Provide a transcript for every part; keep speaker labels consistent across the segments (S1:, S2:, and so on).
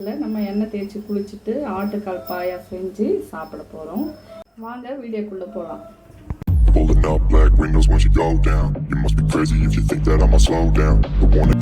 S1: நம்ம எண்ணெய் தேய்ச்சி குளிச்சுட்டு ஆட்டுக்கால் பாயா செஞ்சு சாப்பிட போகிறோம். வாங்க வீடியோக்குள்ளே போகலாம்.
S2: Pulling up black windows once you go down. You must be crazy if you think that I'ma slow down. The one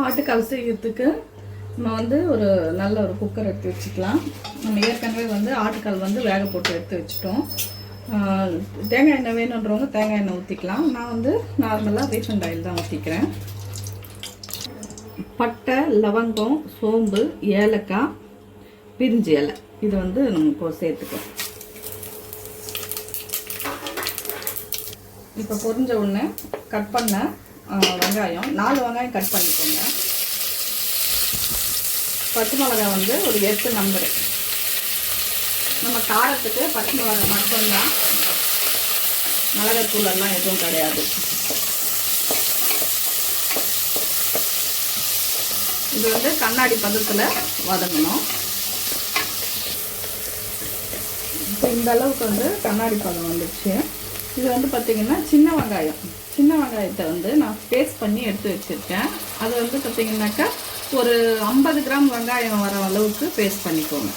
S1: ஆட்டுக்கால் செய்யறதுக்கு நம்ம ஒரு நல்ல ஒரு குக்கர் எடுத்து வச்சுக்கலாம். நம்ம ஏற்கனவே ஆட்டுக்கால் வேக போட்டு எடுத்து வச்சுட்டோம். தேங்காய் எண்ணெய் வேணுன்றவங்க தேங்காய் எண்ணெய் ஊற்றிக்கலாம். நான் நார்மலாக ரீஃபைண்ட் ஆயில் தான் ஊற்றிக்கிறேன். பட்டை, லவங்கம், சோம்பு, ஏலக்காய், பிரிஞ்சி இலை இது நம்ம சேர்த்துக்கலாம். இப்போ பொரிஞ்ச உடனே கட் பண்ண வெங்காயம் 4 வெங்காயம் கட் பண்ணிக்கோங்க. பச்சை மிளகாய் ஒரு 8 நம்பரு. நம்ம காரத்துக்கு பச்சை மிளகாய் மட்டும்தான், மிளகாய்த்தூள் எல்லாம் எதுவும் கிடையாது. இது கண்ணாடி பதத்தில் வதங்கணும். இப்போ இந்த அளவுக்கு கண்ணாடி பதம் வந்துடுச்சு. இது பார்த்திங்கன்னா சின்ன வெங்காயத்தை நான் பேஸ்ட் பண்ணி எடுத்து வச்சுருக்கேன். அது பார்த்திங்கனாக்கா ஒரு 50 கிராம் வெங்காயம் வர அளவுக்கு பேஸ்ட் பண்ணிக்கோங்க.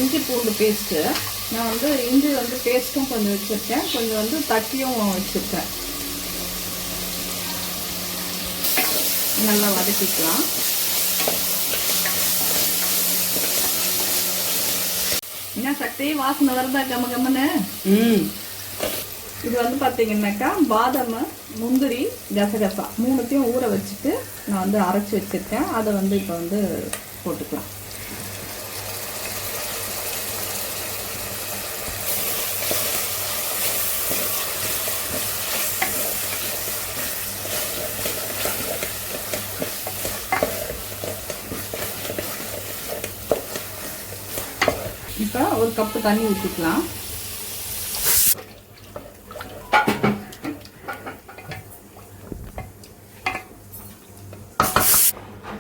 S1: இஞ்சி பூண்டு பேஸ்ட்டு நான் இஞ்சி பேஸ்ட்டும் கொஞ்சம் வச்சுருக்கேன், கொஞ்சம் தட்டியும் வச்சுருக்கேன். நல்லா வதக்கிக்கலாம். என்ன சக்தி வாசனை வருதா கம்ம கம்மன்னு? இது பார்த்தீங்கன்னாக்கா பாதாம், முந்திரி, கசகசா 3த்தையும் ஊற வச்சுட்டு நான் அரைச்சி வச்சுருக்கேன். அதை இப்போ போட்டுக்கலாம். இப்போ ஒரு கப்பு தண்ணி ஊற்றிக்கலாம்.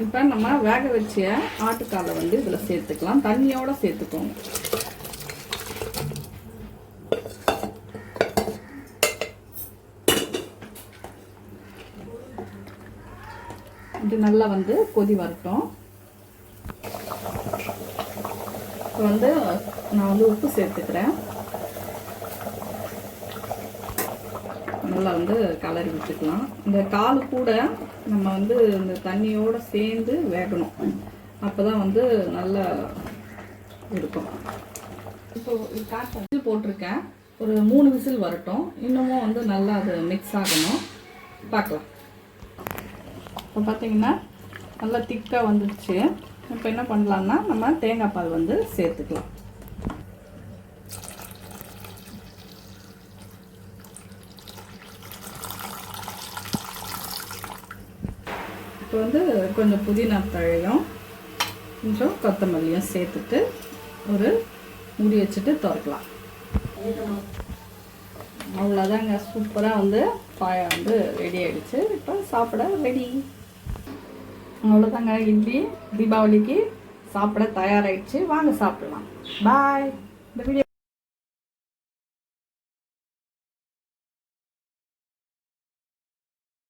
S1: இப்போ நம்ம வேக வச்ச ஆட்டுக்காலை இதில் சேர்த்துக்கலாம். தண்ணியோட சேர்த்துக்கோங்க. இது நல்லா கொதி வரட்டும். இப்போ நான் உப்பு சேர்த்துக்கிறேன். நல்லா கலரி விட்டுக்கலாம். இந்த கால் கூட நம்ம இந்த தண்ணியோடு சேர்ந்து வேகணும். அப்போ தான் நல்லா இருக்கும். இப்போ காற்று போட்டிருக்கேன். ஒரு 3 விசில் வரட்டும். இன்னமும் நல்லா அது மிக்ஸ் ஆகணும். பார்க்கலாம். இப்போ பார்த்தீங்கன்னா நல்லா திக்காக வந்துடுச்சு. இப்போ என்ன பண்ணலான்னா நம்ம தேங்காய் பால் சேர்த்துக்கலாம். இப்போ கொஞ்சம் புதினா தழையும் கொஞ்சம் கொத்தமல்லியும் சேர்த்துட்டு ஒரு மூடி வச்சுட்டு திறக்கலாம். அவ்வளோதாங்க, சூப்பராக பாயா ரெடி ஆகிடுச்சு. இப்போ சாப்பிட ரெடி. அவ்வளோதாங்க, இட்லி தீபாவளிக்கு சாப்பிட தயாராகிடுச்சு. வாங்க சாப்பிடலாம். பாய். இந்த வீடியோ